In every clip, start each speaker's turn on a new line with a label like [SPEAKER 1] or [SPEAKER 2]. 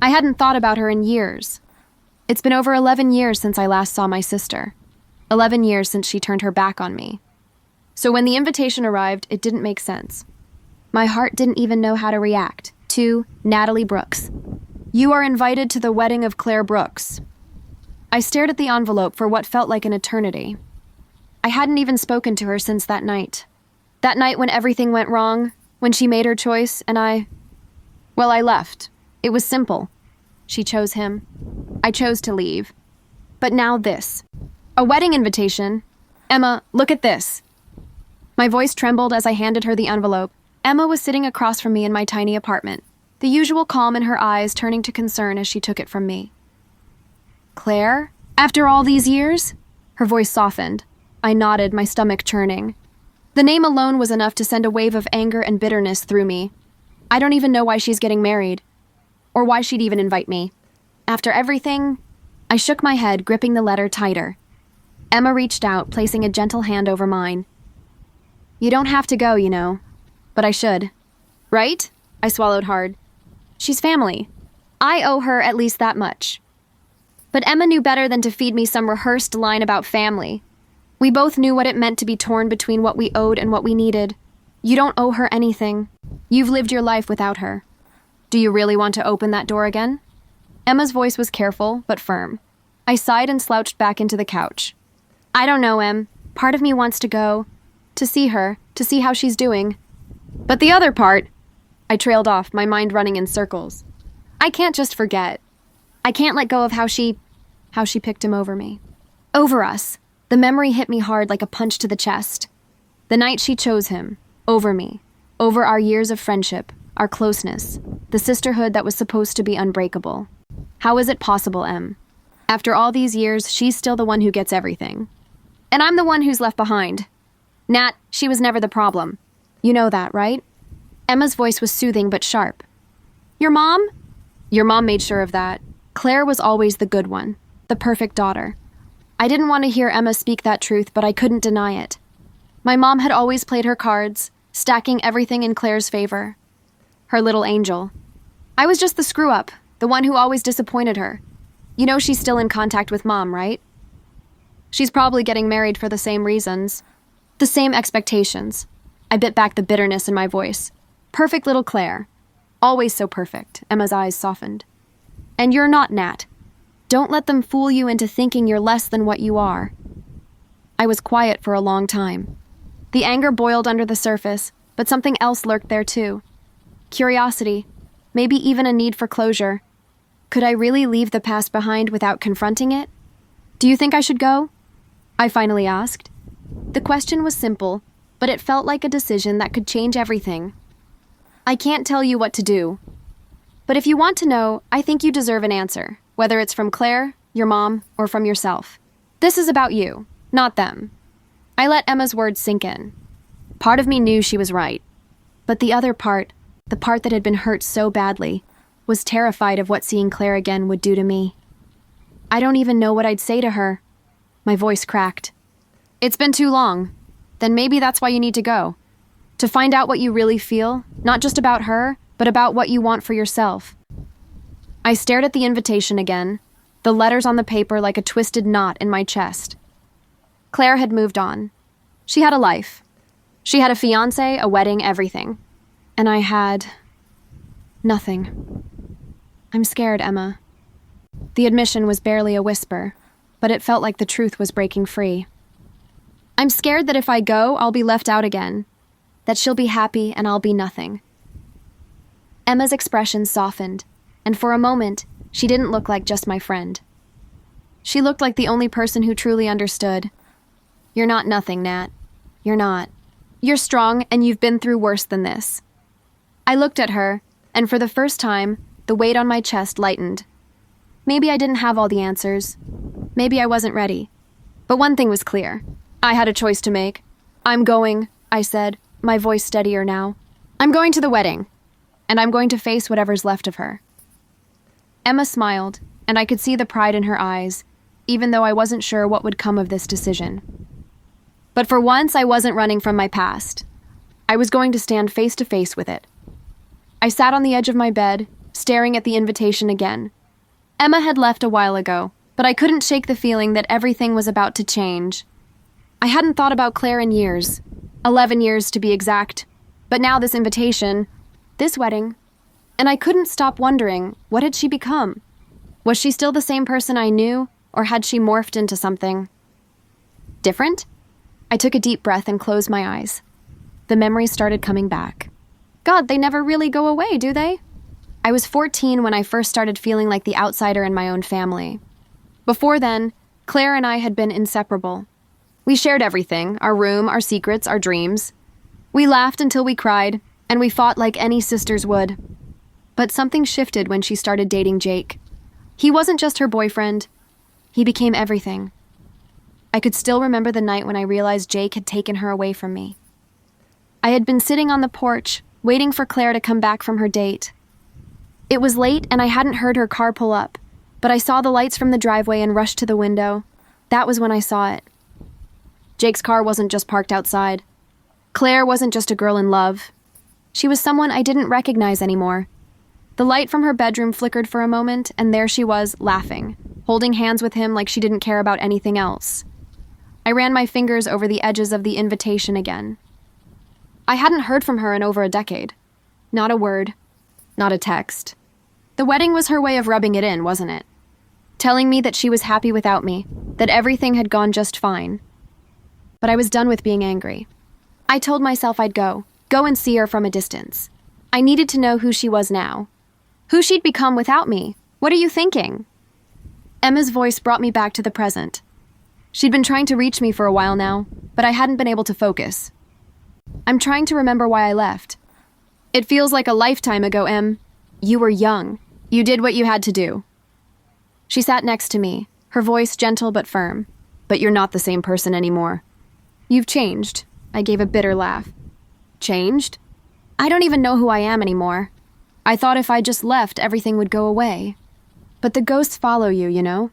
[SPEAKER 1] I hadn't thought about her in years. It's been over 11 years since I last saw my sister. 11 years since she turned her back on me. So when the invitation arrived, it didn't make sense. My heart didn't even know how to react. To Natalie Brooks. You are invited to the wedding of Claire Brooks. I stared at the envelope for what felt like an eternity. I hadn't even spoken to her since that night. That night when everything went wrong, when she made her choice, and I left. It was simple. She chose him. I chose to leave. But now this. A wedding invitation. Emma, look at this. My voice trembled as I handed her the envelope. Emma was sitting across from me in my tiny apartment, the usual calm in her eyes turning to concern as she took it from me. Claire? After all these years? Her voice softened. I nodded, my stomach churning. The name alone was enough to send a wave of anger and bitterness through me. I don't even know why she's getting married, or why she'd even invite me. After everything, I shook my head, gripping the letter tighter. Emma reached out, placing a gentle hand over mine. You don't have to go, you know. But I should. Right? I swallowed hard. She's family. I owe her at least that much. But Emma knew better than to feed me some rehearsed line about family. We both knew what it meant to be torn between what we owed and what we needed. You don't owe her anything. You've lived your life without her. Do you really want to open that door again? Emma's voice was careful, but firm. I sighed and slouched back into the couch. I don't know, Em. Part of me wants to go. To see her, to see how she's doing. But the other part, I trailed off, my mind running in circles. I can't just forget. I can't let go of how she picked him over me. Over us. The memory hit me hard like a punch to the chest. The night she chose him, over me, over our years of friendship, our closeness, the sisterhood that was supposed to be unbreakable. How is it possible, Em? After all these years, she's still the one who gets everything. And I'm the one who's left behind. Nat, she was never the problem. You know that, right? Emma's voice was soothing but sharp. Your mom? Your mom made sure of that. Claire was always the good one, the perfect daughter. I didn't want to hear Emma speak that truth, but I couldn't deny it. My mom had always played her cards, stacking everything in Claire's favor. Her little angel. I was just the screw-up, the one who always disappointed her. You know she's still in contact with Mom, right? She's probably getting married for the same reasons. The same expectations. I bit back the bitterness in my voice. Perfect little Claire. Always so perfect. Emma's eyes softened. And you're not, Nat. Don't let them fool you into thinking you're less than what you are. I was quiet for a long time. The anger boiled under the surface, but something else lurked there too. Curiosity, maybe even a need for closure. Could I really leave the past behind without confronting it? Do you think I should go? I finally asked. The question was simple, but it felt like a decision that could change everything. I can't tell you what to do. But if you want to know, I think you deserve an answer, whether it's from Claire, your mom, or from yourself. This is about you, not them. I let Emma's words sink in. Part of me knew she was right. But the other part, the part that had been hurt so badly, was terrified of what seeing Claire again would do to me. I don't even know what I'd say to her. My voice cracked. It's been too long. Then maybe that's why you need to go. To find out what you really feel, not just about her, but about what you want for yourself. I stared at the invitation again, the letters on the paper like a twisted knot in my chest. Claire had moved on. She had a life. She had a fiancé, a wedding, everything. And I had... nothing. I'm scared, Emma. The admission was barely a whisper, but it felt like the truth was breaking free. I'm scared that if I go, I'll be left out again. That she'll be happy and I'll be nothing. Emma's expression softened, and for a moment, she didn't look like just my friend. She looked like the only person who truly understood. You're not nothing, Nat. You're not. You're strong, and you've been through worse than this. I looked at her, and for the first time, the weight on my chest lightened. Maybe I didn't have all the answers. Maybe I wasn't ready. But one thing was clear. I had a choice to make. I'm going, I said, my voice steadier now. I'm going to the wedding, and I'm going to face whatever's left of her. Emma smiled, and I could see the pride in her eyes, even though I wasn't sure what would come of this decision. But for once, I wasn't running from my past. I was going to stand face to face with it. I sat on the edge of my bed, staring at the invitation again. Emma had left a while ago, but I couldn't shake the feeling that everything was about to change. I hadn't thought about Claire in years, 11 years to be exact, but now this invitation, this wedding, and I couldn't stop wondering, what had she become? Was she still the same person I knew, or had she morphed into something different? I took a deep breath and closed my eyes. The memories started coming back. God, they never really go away, do they? I was 14 when I first started feeling like the outsider in my own family. Before then, Claire and I had been inseparable. We shared everything, our room, our secrets, our dreams. We laughed until we cried, and we fought like any sisters would. But something shifted when she started dating Jake. He wasn't just her boyfriend. He became everything. I could still remember the night when I realized Jake had taken her away from me. I had been sitting on the porch, waiting for Claire to come back from her date. It was late and I hadn't heard her car pull up, but I saw the lights from the driveway and rushed to the window. That was when I saw it. Jake's car wasn't just parked outside. Claire wasn't just a girl in love. She was someone I didn't recognize anymore. The light from her bedroom flickered for a moment, and there she was, laughing, holding hands with him like she didn't care about anything else. I ran my fingers over the edges of the invitation again. I hadn't heard from her in over a decade. Not a word. Not a text. The wedding was her way of rubbing it in, wasn't it? Telling me that she was happy without me, that everything had gone just fine. But I was done with being angry. I told myself I'd go and see her from a distance. I needed to know who she was now. Who she'd become without me. What are you thinking? Emma's voice brought me back to the present. She'd been trying to reach me for a while now, but I hadn't been able to focus. I'm trying to remember why I left. It feels like a lifetime ago, Em. You were young. You did what you had to do. She sat next to me, her voice gentle but firm. But you're not the same person anymore. You've changed. I gave a bitter laugh. Changed? I don't even know who I am anymore. I thought if I just left, everything would go away. But the ghosts follow you, you know?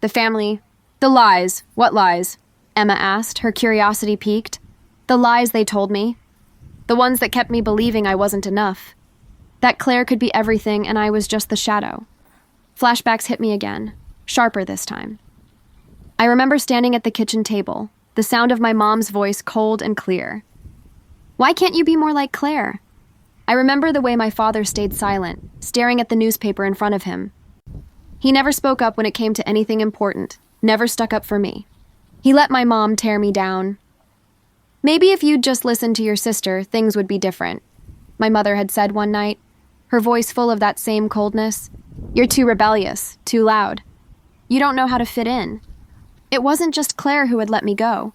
[SPEAKER 1] The family. The lies. What lies? Emma asked, her curiosity piqued. The lies they told me. The ones that kept me believing I wasn't enough. That Claire could be everything and I was just the shadow. Flashbacks hit me again, sharper this time. I remember standing at the kitchen table, the sound of my mom's voice cold and clear. Why can't you be more like Claire? I remember the way my father stayed silent, staring at the newspaper in front of him. He never spoke up when it came to anything important, never stuck up for me. He let my mom tear me down. Maybe if you'd just listened to your sister, things would be different, my mother had said one night, her voice full of that same coldness. You're too rebellious, too loud. You don't know how to fit in. It wasn't just Claire who had let me go.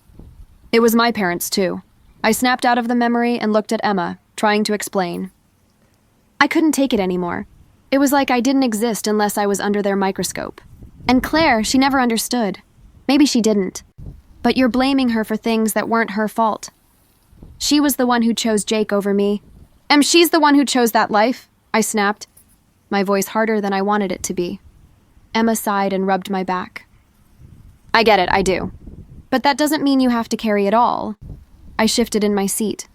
[SPEAKER 1] It was my parents, too. I snapped out of the memory and looked at Emma, trying to explain. I couldn't take it anymore. It was like I didn't exist unless I was under their microscope. And Claire, she never understood. Maybe she didn't. But you're blaming her for things that weren't her fault. She was the one who chose Jake over me. And she's the one who chose that life, I snapped, my voice harder than I wanted it to be. Emma sighed and rubbed my back. I get it, I do. But that doesn't mean you have to carry it all. I shifted in my seat.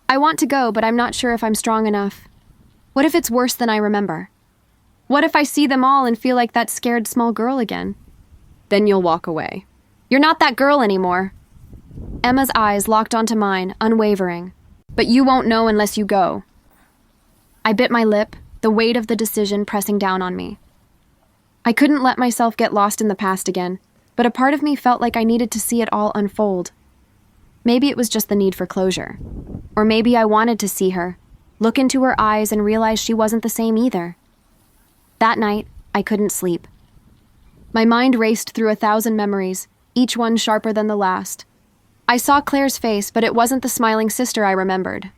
[SPEAKER 1] I want to go, but I'm not sure if I'm strong enough. What if it's worse than I remember? What if I see them all and feel like that scared small girl again? Then you'll walk away. You're not that girl anymore. Emma's eyes locked onto mine, unwavering. But you won't know unless you go. I bit my lip, the weight of the decision pressing down on me. I couldn't let myself get lost in the past again, but a part of me felt like I needed to see it all unfold. Maybe it was just the need for closure. Or maybe I wanted to see her, look into her eyes and realize she wasn't the same either. That night, I couldn't sleep. My mind raced through 1,000 memories, each one sharper than the last. I saw Claire's face, but it wasn't the smiling sister I remembered.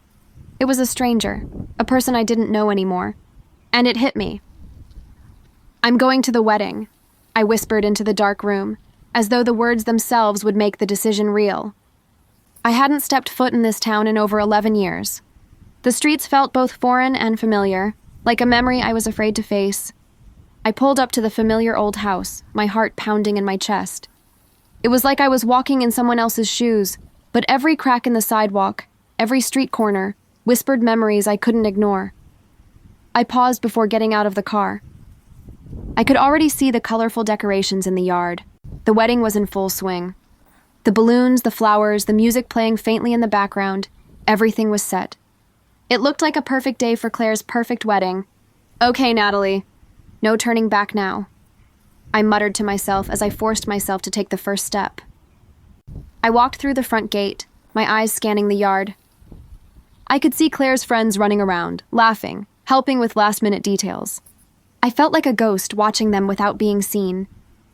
[SPEAKER 1] It was a stranger, a person I didn't know anymore. And it hit me. I'm going to the wedding, I whispered into the dark room, as though the words themselves would make the decision real. I hadn't stepped foot in this town in over 11 years. The streets felt both foreign and familiar, like a memory I was afraid to face. I pulled up to the familiar old house, my heart pounding in my chest. It was like I was walking in someone else's shoes, but every crack in the sidewalk, every street corner, whispered memories I couldn't ignore. I paused before getting out of the car. I could already see the colorful decorations in the yard. The wedding was in full swing. The balloons, the flowers, the music playing faintly in the background, everything was set. It looked like a perfect day for Claire's perfect wedding. Okay, Natalie. No turning back now. I muttered to myself as I forced myself to take the first step. I walked through the front gate, my eyes scanning the yard. I could see Claire's friends running around, laughing, helping with last-minute details. I felt like a ghost watching them without being seen.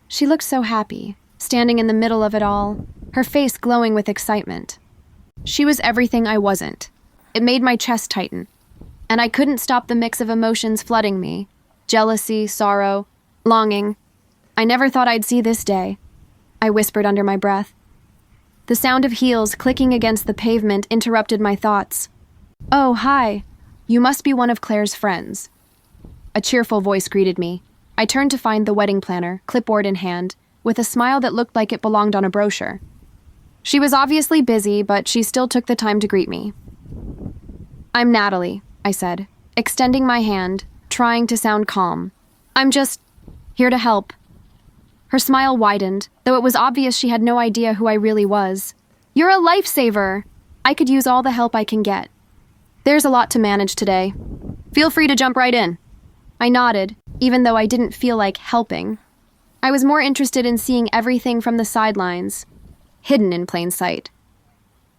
[SPEAKER 1] She looked so happy, standing in the middle of it all, her face glowing with excitement. She was everything I wasn't. It made my chest tighten, and I couldn't stop the mix of emotions flooding me. Jealousy, sorrow, longing. I never thought I'd see this day, I whispered under my breath. The sound of heels clicking against the pavement interrupted my thoughts. Oh, hi. You must be one of Claire's friends. A cheerful voice greeted me. I turned to find the wedding planner, clipboard in hand, with a smile that looked like it belonged on a brochure. She was obviously busy, but she still took the time to greet me. I'm Natalie, I said, extending my hand, trying to sound calm. I'm just here to help. Her smile widened, though it was obvious she had no idea who I really was. You're a lifesaver! I could use all the help I can get. There's a lot to manage today. Feel free to jump right in. I nodded, even though I didn't feel like helping. I was more interested in seeing everything from the sidelines, hidden in plain sight.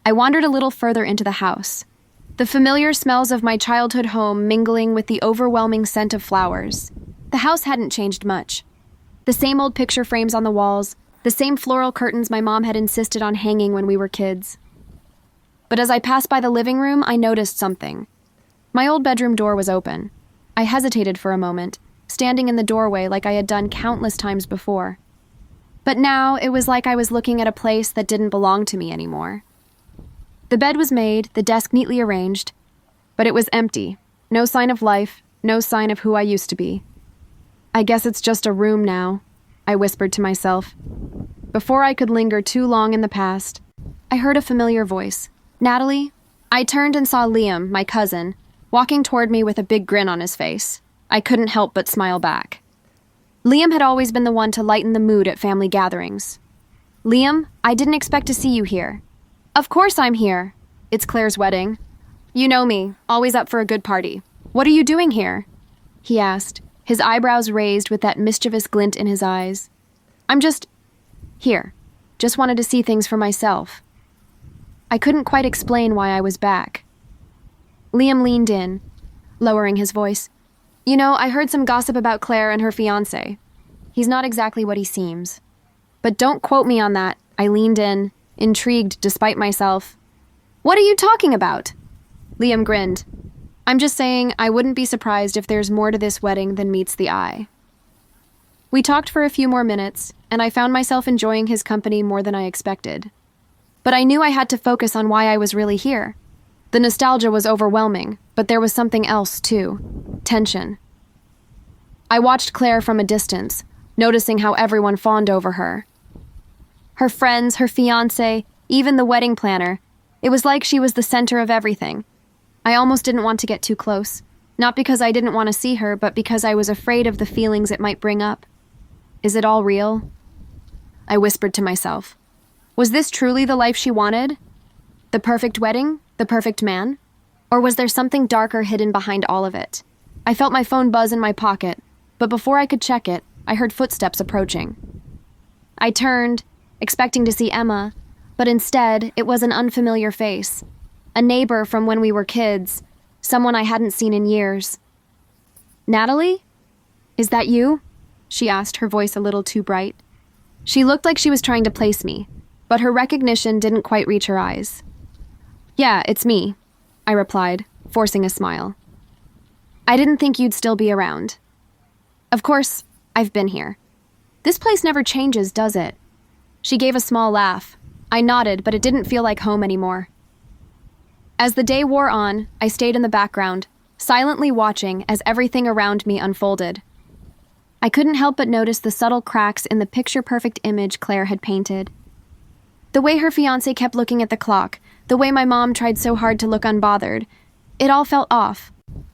[SPEAKER 1] I wandered a little further into the house, the familiar smells of my childhood home mingling with the overwhelming scent of flowers. The house hadn't changed much. The same old picture frames on the walls, the same floral curtains my mom had insisted on hanging when we were kids. But as I passed by the living room, I noticed something. My old bedroom door was open. I hesitated for a moment, standing in the doorway like I had done countless times before. But now it was like I was looking at a place that didn't belong to me anymore. The bed was made, the desk neatly arranged, but it was empty. No sign of life, no sign of who I used to be. I guess it's just a room now, I whispered to myself. Before I could linger too long in the past, I heard a familiar voice. Natalie? I turned and saw Liam, my cousin, walking toward me with a big grin on his face. I couldn't help but smile back. Liam had always been the one to lighten the mood at family gatherings. Liam, I didn't expect to see you here. Of course I'm here. It's Claire's wedding. You know me, always up for a good party. What are you doing here? He asked, his eyebrows raised with that mischievous glint in his eyes. I'm just here. Just wanted to see things for myself. I couldn't quite explain why I was back. Liam leaned in, lowering his voice. You know, I heard some gossip about Claire and her fiancé. He's not exactly what he seems. But don't quote me on that. I leaned in, intrigued despite myself. What are you talking about? Liam grinned. I'm just saying I wouldn't be surprised if there's more to this wedding than meets the eye. We talked for a few more minutes, and I found myself enjoying his company more than I expected. But I knew I had to focus on why I was really here. The nostalgia was overwhelming, but there was something else, too. Tension. I watched Claire from a distance, noticing how everyone fawned over her. Her friends, her fiancé, even the wedding planner. It was like she was the center of everything. I almost didn't want to get too close, not because I didn't want to see her, but because I was afraid of the feelings it might bring up. Is it all real? I whispered to myself. Was this truly the life she wanted? The perfect wedding? The perfect man? Or was there something darker hidden behind all of it? I felt my phone buzz in my pocket, but before I could check it, I heard footsteps approaching. I turned, expecting to see Emma, but instead, it was an unfamiliar face. A neighbor from when we were kids, someone I hadn't seen in years. Natalie? Is that you? She asked, her voice a little too bright. She looked like she was trying to place me, but her recognition didn't quite reach her eyes. Yeah, it's me, I replied, forcing a smile. I didn't think you'd still be around. Of course, I've been here. This place never changes, does it? She gave a small laugh. I nodded, but it didn't feel like home anymore. As the day wore on, I stayed in the background, silently watching as everything around me unfolded. I couldn't help but notice the subtle cracks in the picture-perfect image Claire had painted. The way her fiancé kept looking at the clock, the way my mom tried so hard to look unbothered, it all felt off.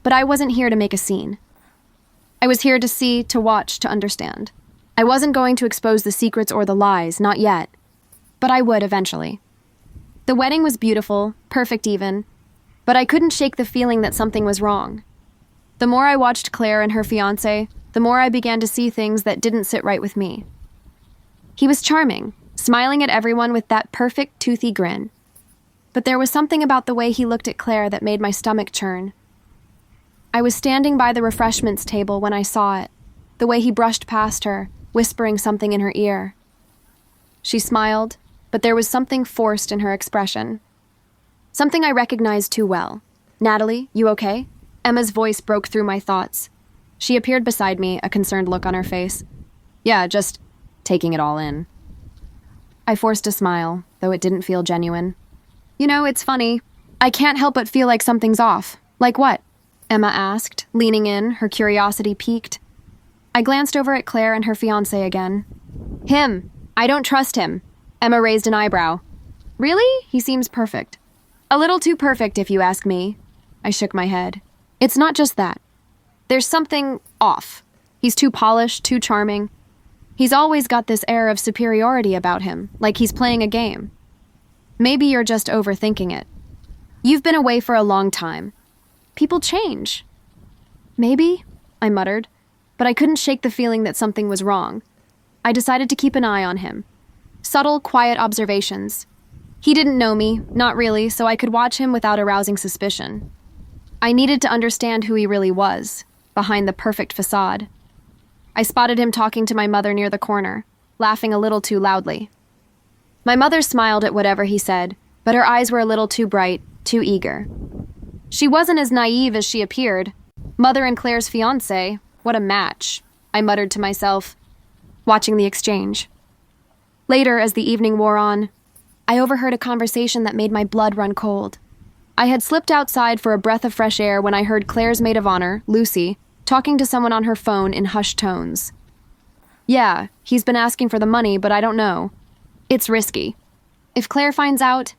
[SPEAKER 1] but I wasn't here to make a scene. I was here to see, to watch, to understand. I wasn't going to expose the secrets or the lies, not yet. But I would eventually. The wedding was beautiful, perfect even, but I couldn't shake the feeling that something was wrong. The more I watched Claire and her fiancé, the more I began to see things that didn't sit right with me. He was charming, smiling at everyone with that perfect, toothy grin. But there was something about the way he looked at Claire that made my stomach churn. I was standing by the refreshments table when I saw it, the way he brushed past her, whispering something in her ear. She smiled, but there was something forced in her expression. Something I recognized too well. "Natalie, you okay?" Emma's voice broke through my thoughts. She appeared beside me, a concerned look on her face. "Yeah, just taking it all in." I forced a smile, though it didn't feel genuine. "You know, it's funny. I can't help but feel like something's off." "Like what?" Emma asked, leaning in, her curiosity piqued. I glanced over at Claire and her fiancé again. "Him. I don't trust him." Emma raised an eyebrow. "Really? He seems perfect." "A little too perfect, if you ask me." I shook my head. "It's not just that. There's something off. He's too polished, too charming. He's always got this air of superiority about him, like he's playing a game. Maybe you're just overthinking it. You've been away for a long time. People change." "Maybe," I muttered, but I couldn't shake the feeling that something was wrong. I decided to keep an eye on him. Subtle, quiet observations. He didn't know me, not really, so I could watch him without arousing suspicion. I needed to understand who he really was, behind the perfect facade. I spotted him talking to my mother near the corner, laughing a little too loudly. My mother smiled at whatever he said, but her eyes were a little too bright, too eager. She wasn't as naive as she appeared. Mother and Claire's fiancé, what a match, I muttered to myself, watching the exchange. Later, as the evening wore on, I overheard a conversation that made my blood run cold. I had slipped outside for a breath of fresh air when I heard Claire's maid of honor, Lucy, talking to someone on her phone in hushed tones. "Yeah, he's been asking for the money, but I don't know. It's risky. If Claire finds out..."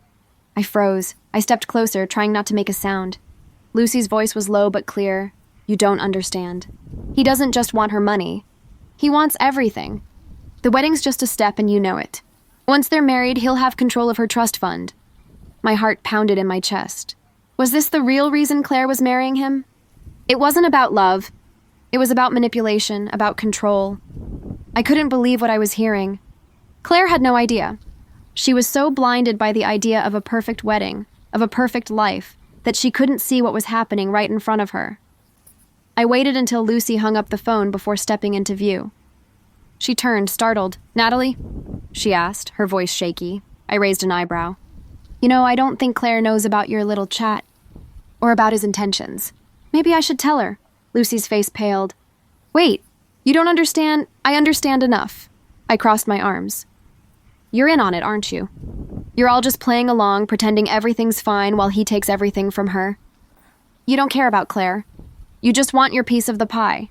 [SPEAKER 1] I froze. I stepped closer, trying not to make a sound. Lucy's voice was low but clear. "You don't understand. He doesn't just want her money. He wants everything. The wedding's just a step and you know it. Once they're married, he'll have control of her trust fund." My heart pounded in my chest. Was this the real reason Claire was marrying him? It wasn't about love. It was about manipulation, about control. I couldn't believe what I was hearing. Claire had no idea. She was so blinded by the idea of a perfect wedding, of a perfect life, that she couldn't see what was happening right in front of her. I waited until Lucy hung up the phone before stepping into view. She turned, startled. "Natalie?" she asked, her voice shaky. I raised an eyebrow. "You know, I don't think Claire knows about your little chat, or about his intentions. Maybe I should tell her." Lucy's face paled. "Wait, you don't understand? I understand enough." I crossed my arms. "You're in on it, aren't you? You're all just playing along, pretending everything's fine while he takes everything from her. You don't care about Claire. You just want your piece of the pie."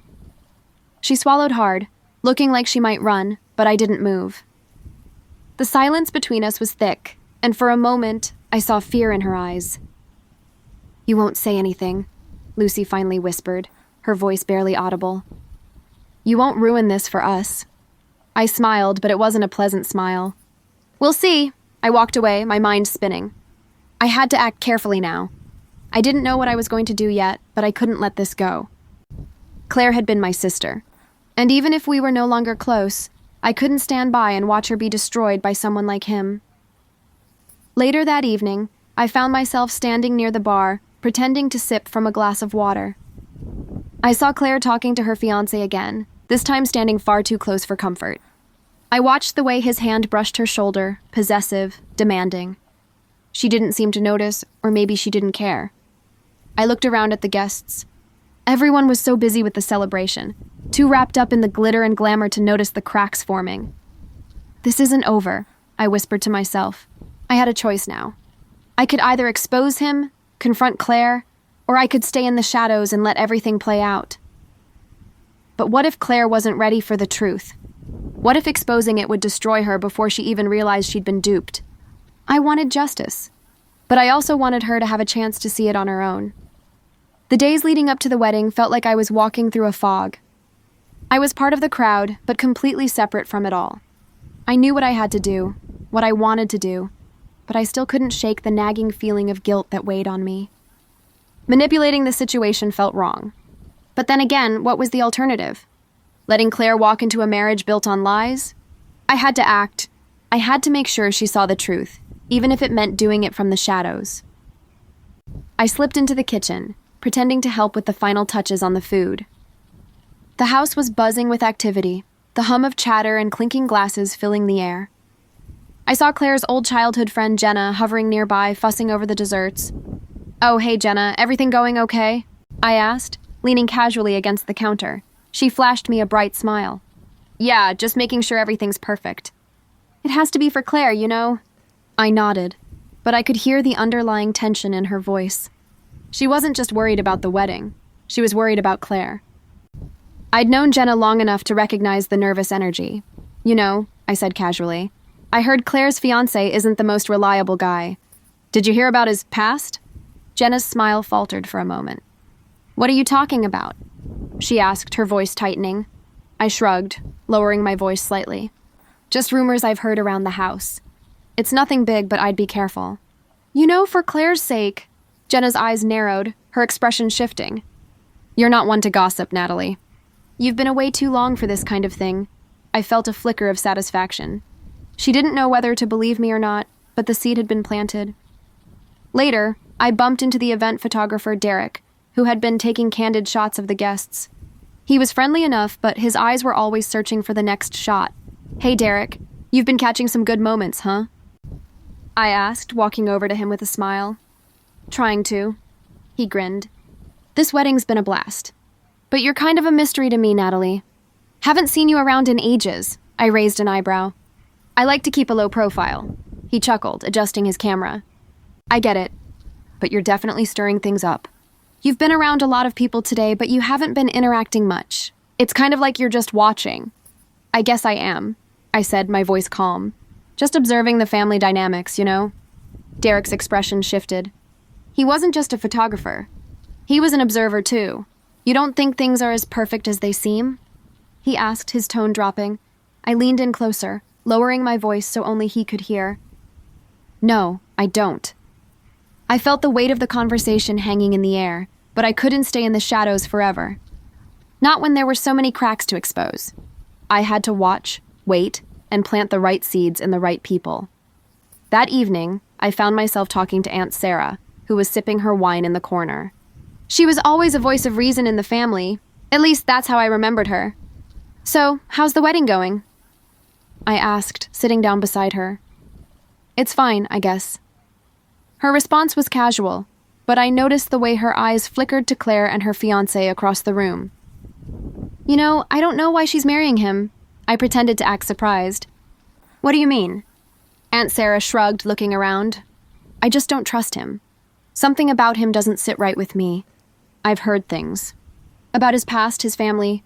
[SPEAKER 1] She swallowed hard, looking like she might run, but I didn't move. The silence between us was thick, and for a moment, I saw fear in her eyes. "You won't say anything," Lucy finally whispered, her voice barely audible. "You won't ruin this for us." I smiled, but it wasn't a pleasant smile. "We'll see." I walked away, my mind spinning. I had to act carefully now. I didn't know what I was going to do yet, but I couldn't let this go. Claire had been my sister, and even if we were no longer close, I couldn't stand by and watch her be destroyed by someone like him. Later that evening, I found myself standing near the bar, pretending to sip from a glass of water. I saw Claire talking to her fiancé again, this time standing far too close for comfort. I watched the way his hand brushed her shoulder, possessive, demanding. She didn't seem to notice, or maybe she didn't care. I looked around at the guests. Everyone was so busy with the celebration, too wrapped up in the glitter and glamour to notice the cracks forming. "This isn't over," I whispered to myself. I had a choice now. I could either expose him, confront Claire, or I could stay in the shadows and let everything play out. But what if Claire wasn't ready for the truth? What if exposing it would destroy her before she even realized she'd been duped? I wanted justice, but I also wanted her to have a chance to see it on her own. The days leading up to the wedding felt like I was walking through a fog. I was part of the crowd, but completely separate from it all. I knew what I had to do, what I wanted to do, but I still couldn't shake the nagging feeling of guilt that weighed on me. Manipulating the situation felt wrong. But then again, what was the alternative? Letting Claire walk into a marriage built on lies? I had to act. I had to make sure she saw the truth, even if it meant doing it from the shadows. I slipped into the kitchen, pretending to help with the final touches on the food. The house was buzzing with activity, the hum of chatter and clinking glasses filling the air. I saw Claire's old childhood friend Jenna hovering nearby, fussing over the desserts. "Oh, hey Jenna, everything going okay?" I asked, leaning casually against the counter. She flashed me a bright smile. "Yeah, just making sure everything's perfect." "It has to be for Claire, you know." I nodded, but I could hear the underlying tension in her voice. She wasn't just worried about the wedding. She was worried about Claire. I'd known Jenna long enough to recognize the nervous energy. "You know," I said casually, "I heard Claire's fiancé isn't the most reliable guy. Did you hear about his past?" Jenna's smile faltered for a moment. "What are you talking about?" she asked, her voice tightening. I shrugged, lowering my voice slightly. "Just rumors I've heard around the house. It's nothing big, but I'd be careful." "You know, for Claire's sake," Jenna's eyes narrowed, her expression shifting. "You're not one to gossip, Natalie. You've been away too long for this kind of thing." I felt a flicker of satisfaction. She didn't know whether to believe me or not, but the seed had been planted. Later, I bumped into the event photographer Derek, who had been taking candid shots of the guests. He was friendly enough, but his eyes were always searching for the next shot. "Hey, Derek, you've been catching some good moments, huh?" I asked, walking over to him with a smile. "Trying to." He grinned. "This wedding's been a blast. But you're kind of a mystery to me, Natalie. Haven't seen you around in ages." I raised an eyebrow. "I like to keep a low profile." He chuckled, adjusting his camera. "I get it. But you're definitely stirring things up. You've been around a lot of people today, but you haven't been interacting much. It's kind of like you're just watching." "I guess I am," I said, my voice calm. "Just observing the family dynamics, you know?" Derek's expression shifted. He wasn't just a photographer. He was an observer, too. "You don't think things are as perfect as they seem?" he asked, his tone dropping. I leaned in closer, lowering my voice so only he could hear. "No, I don't." I felt the weight of the conversation hanging in the air, but I couldn't stay in the shadows forever. Not when there were so many cracks to expose. I had to watch, wait, and plant the right seeds in the right people. That evening, I found myself talking to Aunt Sarah, who was sipping her wine in the corner. She was always a voice of reason in the family. At least that's how I remembered her. "So, how's the wedding going?" I asked, sitting down beside her. "It's fine, I guess." Her response was casual, but I noticed the way her eyes flickered to Claire and her fiancé across the room. "You know, I don't know why she's marrying him." I pretended to act surprised. "What do you mean?" Aunt Sarah shrugged, looking around. "I just don't trust him. Something about him doesn't sit right with me. I've heard things. About his past, his family.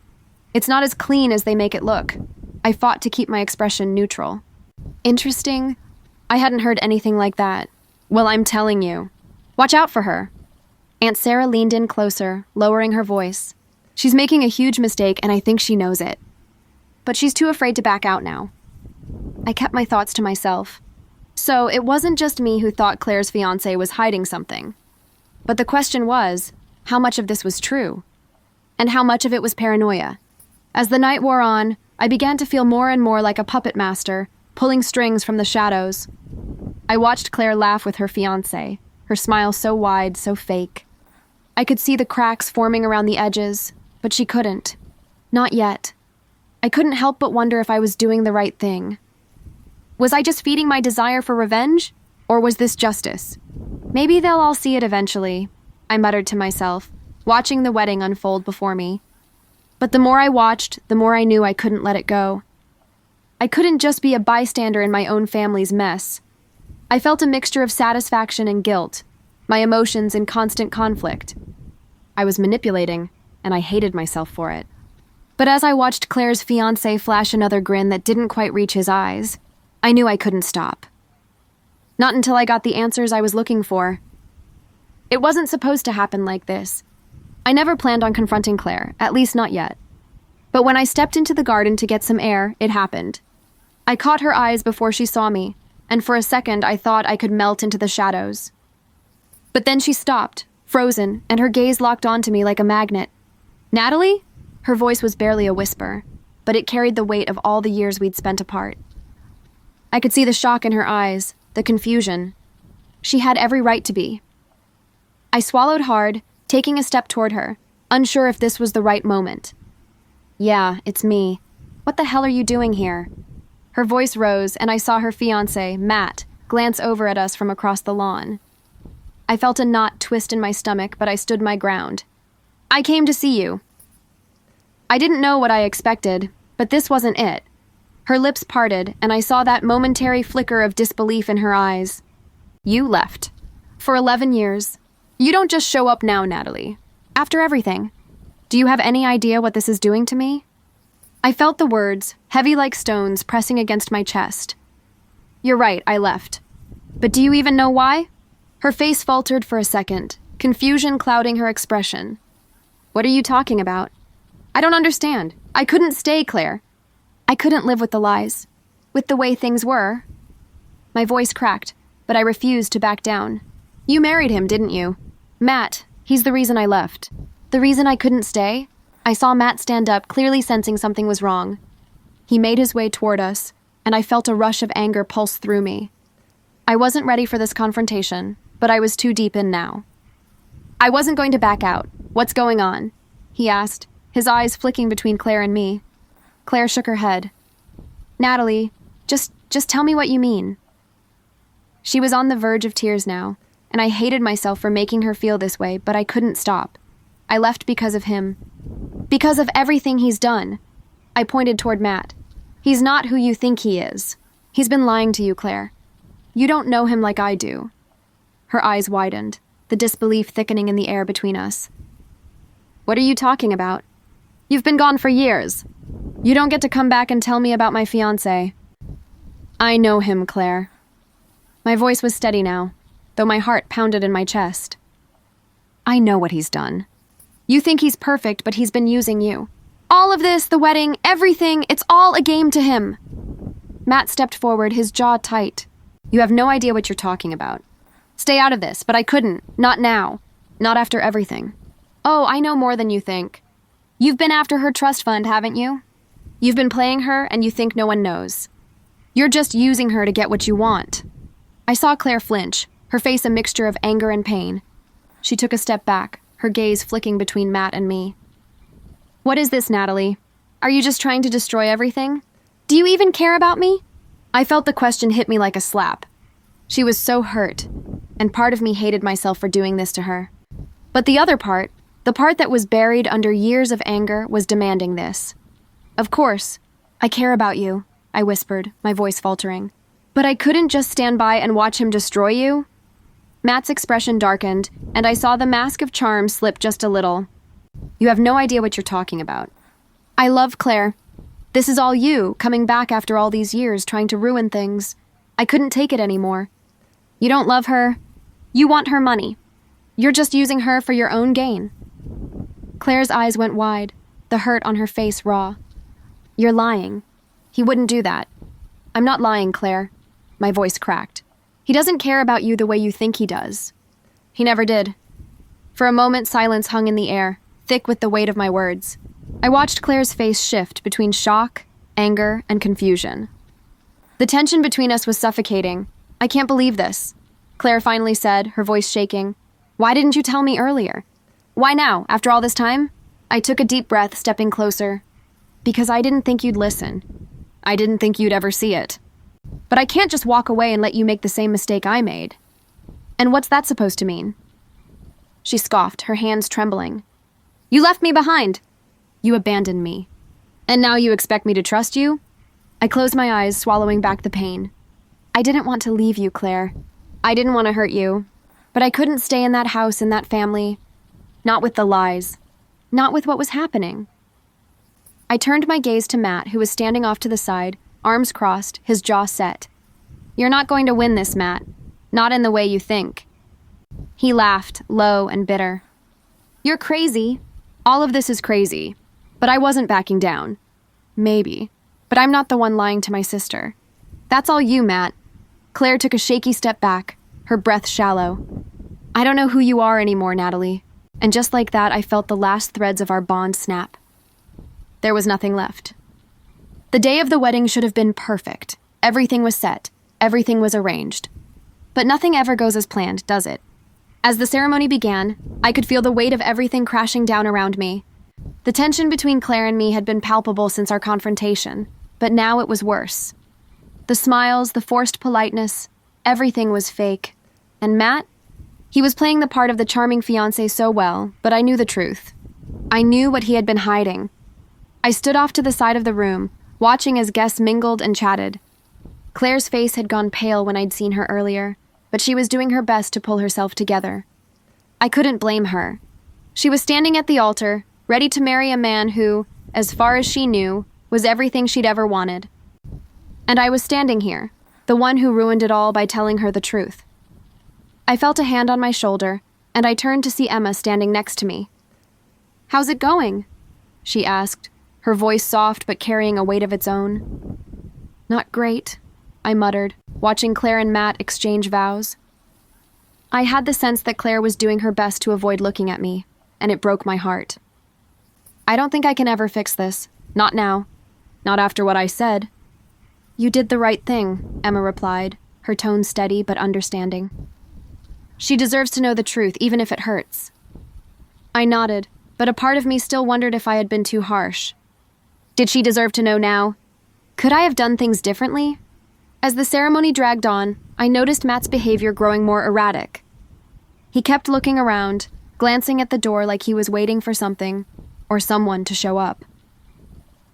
[SPEAKER 1] It's not as clean as they make it look." I fought to keep my expression neutral. "Interesting. I hadn't heard anything like that." "Well, I'm telling you. Watch out for her." Aunt Sarah leaned in closer, lowering her voice. "She's making a huge mistake, and I think she knows it. But she's too afraid to back out now." I kept my thoughts to myself. So it wasn't just me who thought Claire's fiancé was hiding something. But the question was, how much of this was true? And how much of it was paranoia? As the night wore on, I began to feel more and more like a puppet master, pulling strings from the shadows. I watched Claire laugh with her fiancé, her smile so wide, so fake. I could see the cracks forming around the edges, but she couldn't. Not yet. I couldn't help but wonder if I was doing the right thing. Was I just feeding my desire for revenge? Or was this justice? Maybe they'll all see it eventually, I muttered to myself, watching the wedding unfold before me. But the more I watched, the more I knew I couldn't let it go. I couldn't just be a bystander in my own family's mess. I felt a mixture of satisfaction and guilt, my emotions in constant conflict. I was manipulating, and I hated myself for it. But as I watched Claire's fiancé flash another grin that didn't quite reach his eyes, I knew I couldn't stop. Not until I got the answers I was looking for. It wasn't supposed to happen like this. I never planned on confronting Claire, at least not yet. But when I stepped into the garden to get some air, it happened. I caught her eyes before she saw me, and for a second I thought I could melt into the shadows. But then she stopped, frozen, and her gaze locked onto me like a magnet. "Natalie?" Her voice was barely a whisper, but it carried the weight of all the years we'd spent apart. I could see the shock in her eyes, the confusion. She had every right to be. I swallowed hard, taking a step toward her, unsure if this was the right moment. "Yeah, it's me. What the hell are you doing here?" Her voice rose, and I saw her fiancé, Matt, glance over at us from across the lawn. I felt a knot twist in my stomach, but I stood my ground. "I came to see you." I didn't know what I expected, but this wasn't it. Her lips parted, and I saw that momentary flicker of disbelief in her eyes. "You left. For 11 years. You don't just show up now, Natalie. After everything. Do you have any idea what this is doing to me?" I felt the words, heavy like stones, pressing against my chest. "You're right, I left. But do you even know why?" Her face faltered for a second, confusion clouding her expression. "What are you talking about?" "I don't understand. I couldn't stay, Claire. I couldn't live with the lies. With the way things were." My voice cracked, but I refused to back down. "You married him, didn't you?" "Matt, he's the reason I left. The reason I couldn't stay?" I saw Matt stand up, clearly sensing something was wrong. He made his way toward us, and I felt a rush of anger pulse through me. I wasn't ready for this confrontation, but I was too deep in now. "I wasn't going to back out. What's going on?" he asked, his eyes flicking between Claire and me. Claire shook her head. "Natalie, just tell me what you mean." She was on the verge of tears now, and I hated myself for making her feel this way, but I couldn't stop. I left because of him. Because of everything he's done. I pointed toward Matt. "He's not who you think he is. He's been lying to you, Claire. You don't know him like I do." Her eyes widened, the disbelief thickening in the air between us. "What are you talking about? You've been gone for years. You don't get to come back and tell me about my fiancé." "I know him, Claire." My voice was steady now, though my heart pounded in my chest. "I know what he's done. You think he's perfect, but he's been using you. All of this, the wedding, everything, it's all a game to him." Matt stepped forward, his jaw tight. "You have no idea what you're talking about. Stay out of this, but I couldn't. Not now. Not after everything." "Oh, I know more than you think. You've been after her trust fund, haven't you? You've been playing her, and you think no one knows. You're just using her to get what you want." I saw Claire flinch, her face a mixture of anger and pain. She took a step back, her gaze flicking between Matt and me. "What is this, Natalie? Are you just trying to destroy everything? Do you even care about me?" I felt the question hit me like a slap. She was so hurt, and part of me hated myself for doing this to her. But the other part, the part that was buried under years of anger, was demanding this. "Of course, I care about you," I whispered, my voice faltering. "But I couldn't just stand by and watch him destroy you." Matt's expression darkened, and I saw the mask of charm slip just a little. "You have no idea what you're talking about. I love Claire. This is all you, coming back after all these years, trying to ruin things. I couldn't take it anymore. You don't love her. You want her money. You're just using her for your own gain." Claire's eyes went wide, the hurt on her face raw. "You're lying. He wouldn't do that." "I'm not lying, Claire." My voice cracked. "He doesn't care about you the way you think he does. He never did." For a moment, silence hung in the air, thick with the weight of my words. I watched Claire's face shift between shock, anger, and confusion. The tension between us was suffocating. "I can't believe this," Claire finally said, her voice shaking. "Why didn't you tell me earlier? Why now, after all this time?" I took a deep breath, stepping closer. "Because I didn't think you'd listen. I didn't think you'd ever see it. But I can't just walk away and let you make the same mistake I made. And what's that supposed to mean?" She scoffed, her hands trembling. "You left me behind. You abandoned me. And now you expect me to trust you?" I closed my eyes, swallowing back the pain. "I didn't want to leave you, Claire. I didn't want to hurt you. But I couldn't stay in that house, in that family. Not with the lies. Not with what was happening." I turned my gaze to Matt, who was standing off to the side, arms crossed, his jaw set. "You're not going to win this, Matt. Not in the way you think." He laughed, low and bitter. You're crazy. All of this is crazy. But I wasn't backing down. Maybe. But I'm not the one lying to my sister. That's all you, Matt. Claire took a shaky step back, her breath shallow. I don't know who you are anymore, Natalie. And just like that, I felt the last threads of our bond snap. There was nothing left. The day of the wedding should have been perfect. Everything was set. Everything was arranged. But nothing ever goes as planned, does it? As the ceremony began, I could feel the weight of everything crashing down around me. The tension between Claire and me had been palpable since our confrontation, but now it was worse. The smiles, the forced politeness, everything was fake. And Matt? He was playing the part of the charming fiancé so well, but I knew the truth. I knew what he had been hiding. I stood off to the side of the room, watching as guests mingled and chatted. Claire's face had gone pale when I'd seen her earlier, but she was doing her best to pull herself together. I couldn't blame her. She was standing at the altar, ready to marry a man who, as far as she knew, was everything she'd ever wanted. And I was standing here, the one who ruined it all by telling her the truth. I felt a hand on my shoulder, and I turned to see Emma standing next to me. "How's it going?" she asked, her voice soft but carrying a weight of its own. "Not great," I muttered, watching Claire and Matt exchange vows. I had the sense that Claire was doing her best to avoid looking at me, and it broke my heart. "I don't think I can ever fix this. Not now. Not after what I said." "You did the right thing," Emma replied, her tone steady but understanding. "She deserves to know the truth, even if it hurts." I nodded, but a part of me still wondered if I had been too harsh. Did she deserve to know now? Could I have done things differently? As the ceremony dragged on, I noticed Matt's behavior growing more erratic. He kept looking around, glancing at the door like he was waiting for something, or someone to show up.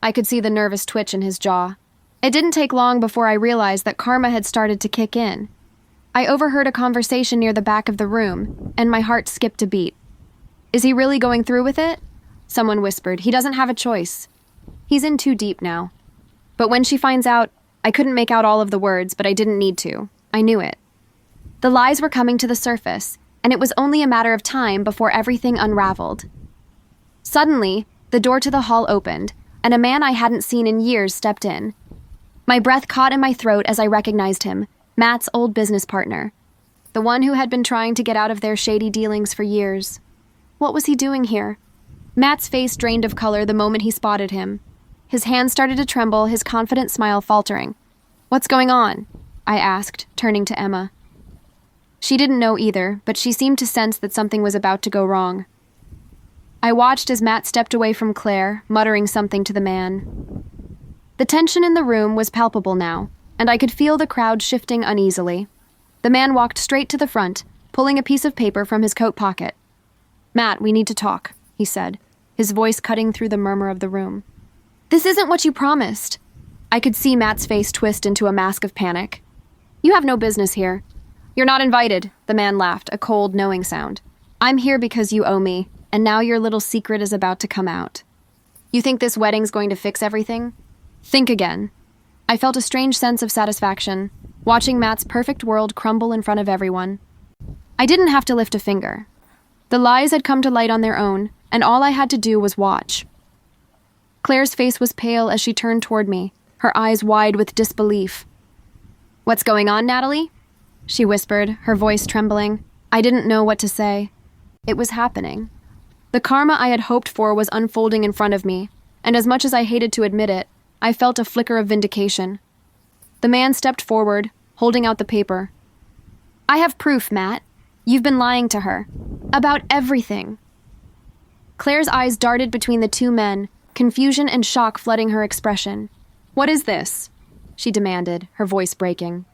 [SPEAKER 1] I could see the nervous twitch in his jaw. It didn't take long before I realized that karma had started to kick in. I overheard a conversation near the back of the room, and my heart skipped a beat. "Is he really going through with it?" Someone whispered. "He doesn't have a choice. He's in too deep now." But when she finds out, I couldn't make out all of the words, but I didn't need to. I knew it. The lies were coming to the surface, and it was only a matter of time before everything unraveled. Suddenly, the door to the hall opened, and a man I hadn't seen in years stepped in. My breath caught in my throat as I recognized him, Matt's old business partner, the one who had been trying to get out of their shady dealings for years. What was he doing here? Matt's face drained of color the moment he spotted him. His hand started to tremble, his confident smile faltering. "What's going on?" I asked, turning to Emma. She didn't know either, but she seemed to sense that something was about to go wrong. I watched as Matt stepped away from Claire, muttering something to the man. The tension in the room was palpable now, and I could feel the crowd shifting uneasily. The man walked straight to the front, pulling a piece of paper from his coat pocket. "Matt, we need to talk," he said, his voice cutting through the murmur of the room. "This isn't what you promised." I could see Matt's face twist into a mask of panic. "You have no business here." "You're not invited," the man laughed, a cold, knowing sound. "I'm here because you owe me, and now your little secret is about to come out. You think this wedding's going to fix everything? Think again." I felt a strange sense of satisfaction, watching Matt's perfect world crumble in front of everyone. I didn't have to lift a finger. The lies had come to light on their own, and all I had to do was watch. Claire's face was pale as she turned toward me, her eyes wide with disbelief. "What's going on, Natalie?" she whispered, her voice trembling. I didn't know what to say. It was happening. The karma I had hoped for was unfolding in front of me, and as much as I hated to admit it, I felt a flicker of vindication. The man stepped forward, holding out the paper. "I have proof, Matt. You've been lying to her. About everything." Claire's eyes darted between the two men, confusion and shock flooding her expression. "What is this?" she demanded, her voice breaking.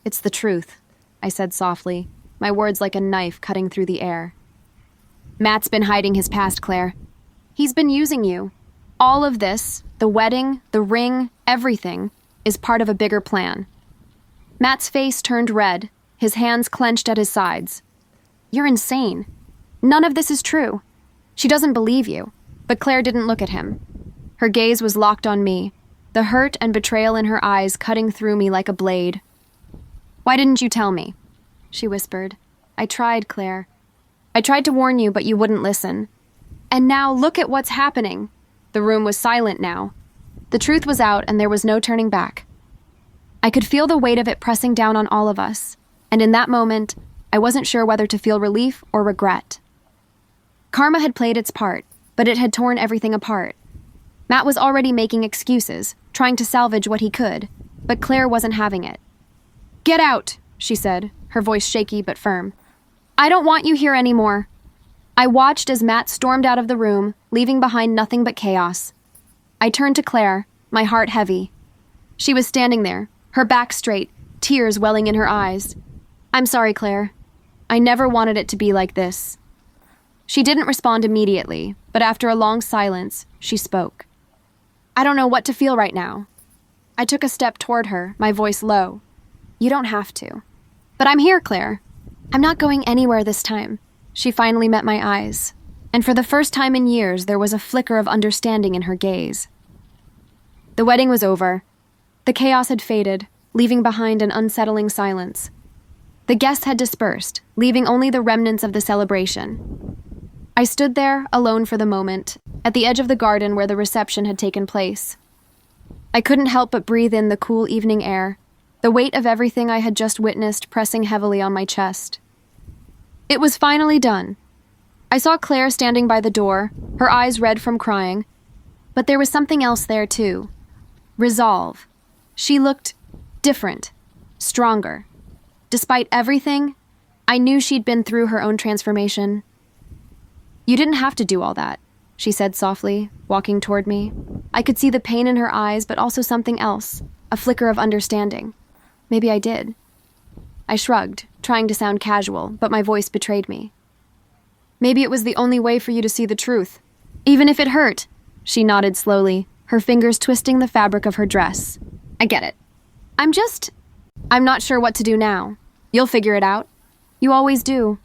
[SPEAKER 1] "It's the truth," I said softly, my words like a knife cutting through the air. "Matt's been hiding his past, Claire. He's been using you. All of this, the wedding, the ring, everything, is part of a bigger plan." Matt's face turned red, his hands clenched at his sides. "You're insane. None of this is true. She doesn't believe you." But Claire didn't look at him. Her gaze was locked on me, the hurt and betrayal in her eyes cutting through me like a blade. "Why didn't you tell me?" she whispered. "I tried, Claire." I tried to warn you, but you wouldn't listen. And now look at what's happening. The room was silent now. The truth was out, and there was no turning back. I could feel the weight of it pressing down on all of us, and in that moment, I wasn't sure whether to feel relief or regret. Karma had played its part, but it had torn everything apart. Matt was already making excuses, trying to salvage what he could, but Claire wasn't having it. "Get out," she said, her voice shaky but firm. "I don't want you here anymore." I watched as Matt stormed out of the room, leaving behind nothing but chaos. I turned to Claire, my heart heavy. She was standing there, her back straight, tears welling in her eyes. "I'm sorry, Claire. I never wanted it to be like this." She didn't respond immediately, but after a long silence, she spoke. "I don't know what to feel right now." I took a step toward her, my voice low. "You don't have to." "But I'm here, Claire. I'm not going anywhere this time." She finally met my eyes, and for the first time in years, there was a flicker of understanding in her gaze. The wedding was over. The chaos had faded, leaving behind an unsettling silence. The guests had dispersed, leaving only the remnants of the celebration. I stood there, alone for the moment, at the edge of the garden where the reception had taken place. I couldn't help but breathe in the cool evening air, the weight of everything I had just witnessed pressing heavily on my chest. It was finally done. I saw Claire standing by the door, her eyes red from crying, but there was something else there too. Resolve. She looked different, stronger. Despite everything, I knew she'd been through her own transformation. "You didn't have to do all that," she said softly, walking toward me. I could see the pain in her eyes, but also something else, a flicker of understanding. Maybe I did. I shrugged, trying to sound casual, but my voice betrayed me. "Maybe it was the only way for you to see the truth. Even if it hurt." She nodded slowly, her fingers twisting the fabric of her dress. "I get it. I'm not sure what to do now. You'll figure it out. You always do."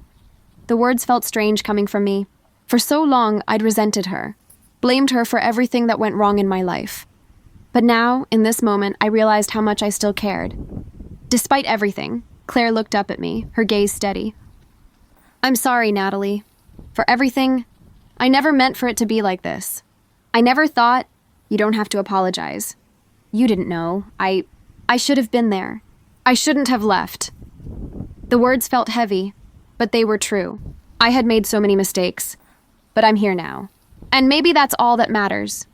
[SPEAKER 1] The words felt strange coming from me. For so long, I'd resented her, blamed her for everything that went wrong in my life. But now, in this moment, I realized how much I still cared. Despite everything, Claire looked up at me, her gaze steady. "I'm sorry, Natalie. For everything, I never meant for it to be like this. I never thought, you don't have to apologize. You didn't know. I should have been there. I shouldn't have left." The words felt heavy, but they were true. I had made so many mistakes, but I'm here now. And maybe that's all that matters.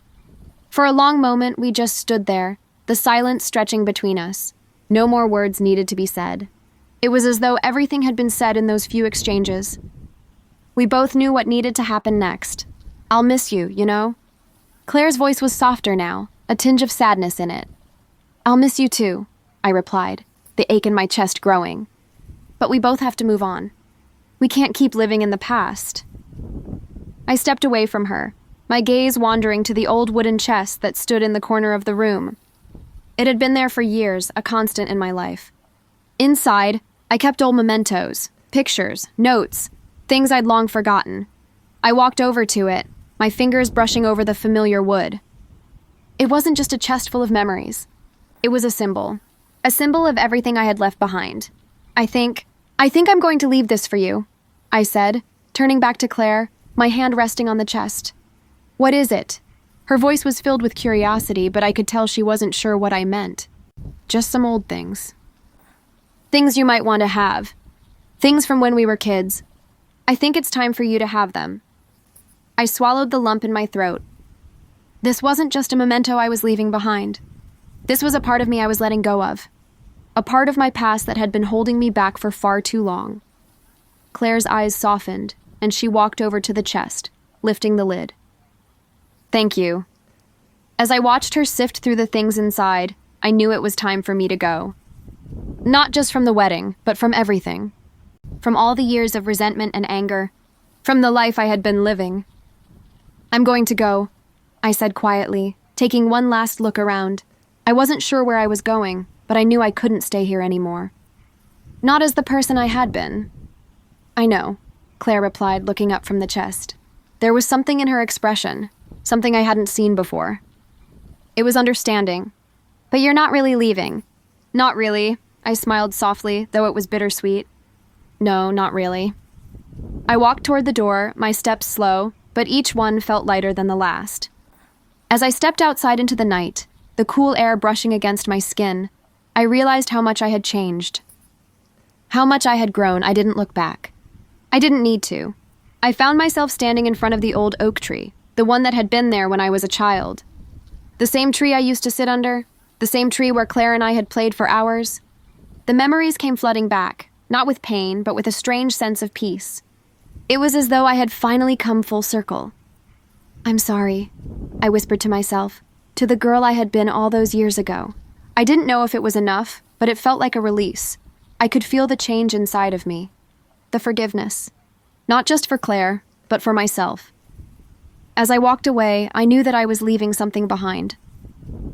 [SPEAKER 1] For a long moment, we just stood there, the silence stretching between us. No more words needed to be said. It was as though everything had been said in those few exchanges. We both knew what needed to happen next. "I'll miss you, you know?" Claire's voice was softer now, a tinge of sadness in it. "I'll miss you too," I replied, the ache in my chest growing. "But we both have to move on. We can't keep living in the past." I stepped away from her, my gaze wandering to the old wooden chest that stood in the corner of the room. It had been there for years, a constant in my life. Inside, I kept old mementos, pictures, notes, things I'd long forgotten. I walked over to it, my fingers brushing over the familiar wood. It wasn't just a chest full of memories. It was a symbol of everything I had left behind. I think I'm going to leave this for you," I said, turning back to Claire, my hand resting on the chest. "What is it?" Her voice was filled with curiosity, but I could tell she wasn't sure what I meant. "Just some old things. Things you might want to have. Things from when we were kids. I think it's time for you to have them." I swallowed the lump in my throat. This wasn't just a memento I was leaving behind. This was a part of me I was letting go of. A part of my past that had been holding me back for far too long. Claire's eyes softened, and she walked over to the chest, lifting the lid. "Thank you." As I watched her sift through the things inside, I knew it was time for me to go. Not just from the wedding, but from everything. From all the years of resentment and anger. From the life I had been living. "I'm going to go," I said quietly, taking one last look around. I wasn't sure where I was going, but I knew I couldn't stay here anymore. Not as the person I had been. "I know," Claire replied, looking up from the chest. There was something in her expression, something I hadn't seen before. It was understanding. "But you're not really leaving." "Not really," I smiled softly, though it was bittersweet. "No, not really." I walked toward the door, my steps slow, but each one felt lighter than the last. As I stepped outside into the night, the cool air brushing against my skin, I realized how much I had changed. How much I had grown. I didn't look back. I didn't need to. I found myself standing in front of the old oak tree, the one that had been there when I was a child. The same tree I used to sit under, the same tree where Claire and I had played for hours. The memories came flooding back, not with pain, but with a strange sense of peace. It was as though I had finally come full circle. "I'm sorry," I whispered to myself, to the girl I had been all those years ago. I didn't know if it was enough, but it felt like a release. I could feel the change inside of me. The forgiveness. Not just for Claire, but for myself. As I walked away, I knew that I was leaving something behind.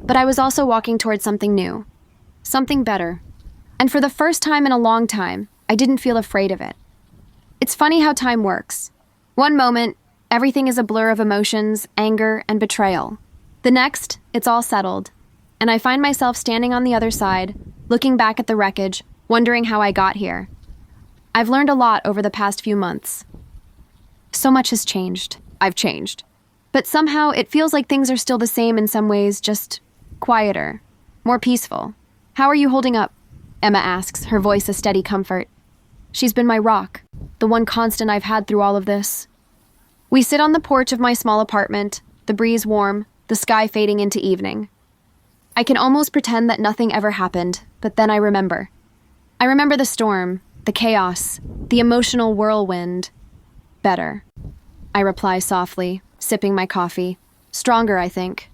[SPEAKER 1] But I was also walking towards something new. Something better. And for the first time in a long time, I didn't feel afraid of it. It's funny how time works. One moment, everything is a blur of emotions, anger, and betrayal. The next, it's all settled. And I find myself standing on the other side, looking back at the wreckage, wondering how I got here. I've learned a lot over the past few months. So much has changed. I've changed. But somehow it feels like things are still the same in some ways, just quieter, more peaceful. "How are you holding up?" Emma asks, her voice a steady comfort. She's been my rock, the one constant I've had through all of this. We sit on the porch of my small apartment, the breeze warm, the sky fading into evening. I can almost pretend that nothing ever happened, but then I remember. I remember the storm, the chaos, the emotional whirlwind. "Better," I reply softly, sipping my coffee. Stronger, I think.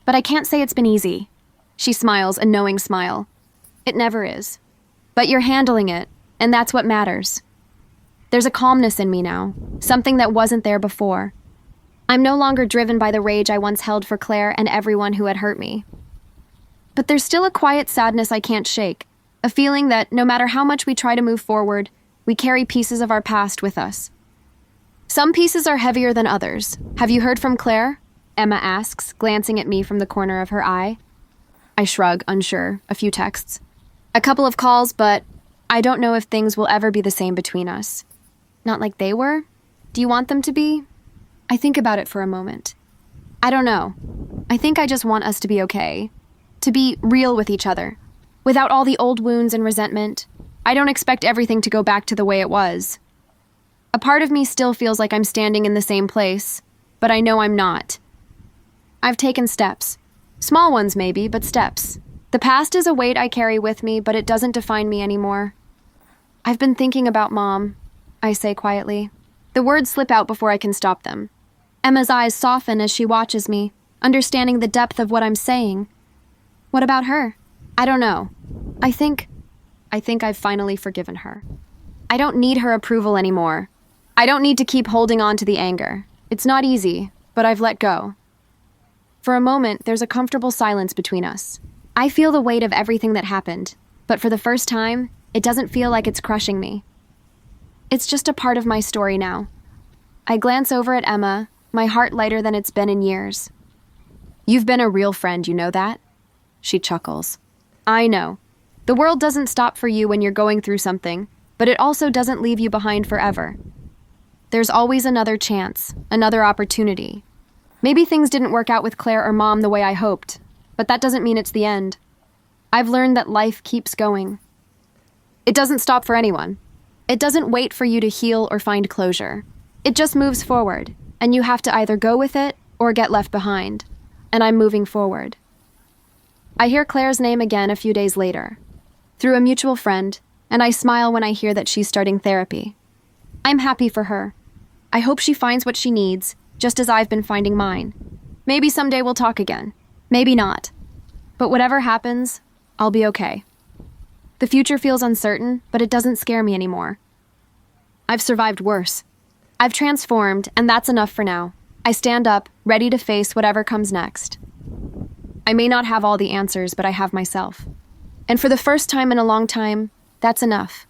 [SPEAKER 1] "But I can't say it's been easy." She smiles, a knowing smile. "It never is. But you're handling it, and that's what matters." There's a calmness in me now, something that wasn't there before. I'm no longer driven by the rage I once held for Claire and everyone who had hurt me. But there's still a quiet sadness I can't shake, a feeling that no matter how much we try to move forward, we carry pieces of our past with us. Some pieces are heavier than others. "Have you heard from Claire?" Emma asks, glancing at me from the corner of her eye. I shrug, unsure. A few texts. A couple of calls, but I don't know if things will ever be the same between us. Not like they were? Do you want them to be? I think about it for a moment. I don't know. I think I just want us to be okay. To be real with each other. Without all the old wounds and resentment. I don't expect everything to go back to the way it was. A part of me still feels like I'm standing in the same place, but I know I'm not. I've taken steps. Small ones maybe, but steps. The past is a weight I carry with me, but it doesn't define me anymore. I've been thinking about Mom, I say quietly. The words slip out before I can stop them. Emma's eyes soften as she watches me, understanding the depth of what I'm saying. What about her? I don't know. I think I've finally forgiven her. I don't need her approval anymore. I don't need to keep holding on to the anger. It's not easy, but I've let go. For a moment, there's a comfortable silence between us. I feel the weight of everything that happened, but for the first time, it doesn't feel like it's crushing me. It's just a part of my story now. I glance over at Emma, my heart lighter than it's been in years. "You've been a real friend, you know that?" She chuckles. "I know. The world doesn't stop for you when you're going through something, but it also doesn't leave you behind forever. There's always another chance, another opportunity. Maybe things didn't work out with Claire or Mom the way I hoped, but that doesn't mean it's the end. I've learned that life keeps going. It doesn't stop for anyone. It doesn't wait for you to heal or find closure. It just moves forward, and you have to either go with it or get left behind. And I'm moving forward." I hear Claire's name again a few days later, through a mutual friend, and I smile when I hear that she's starting therapy. I'm happy for her. I hope she finds what she needs, just as I've been finding mine. Maybe someday we'll talk again. Maybe not. But whatever happens, I'll be okay. The future feels uncertain, but it doesn't scare me anymore. I've survived worse. I've transformed, and that's enough for now. I stand up, ready to face whatever comes next. I may not have all the answers, but I have myself. And for the first time in a long time, that's enough.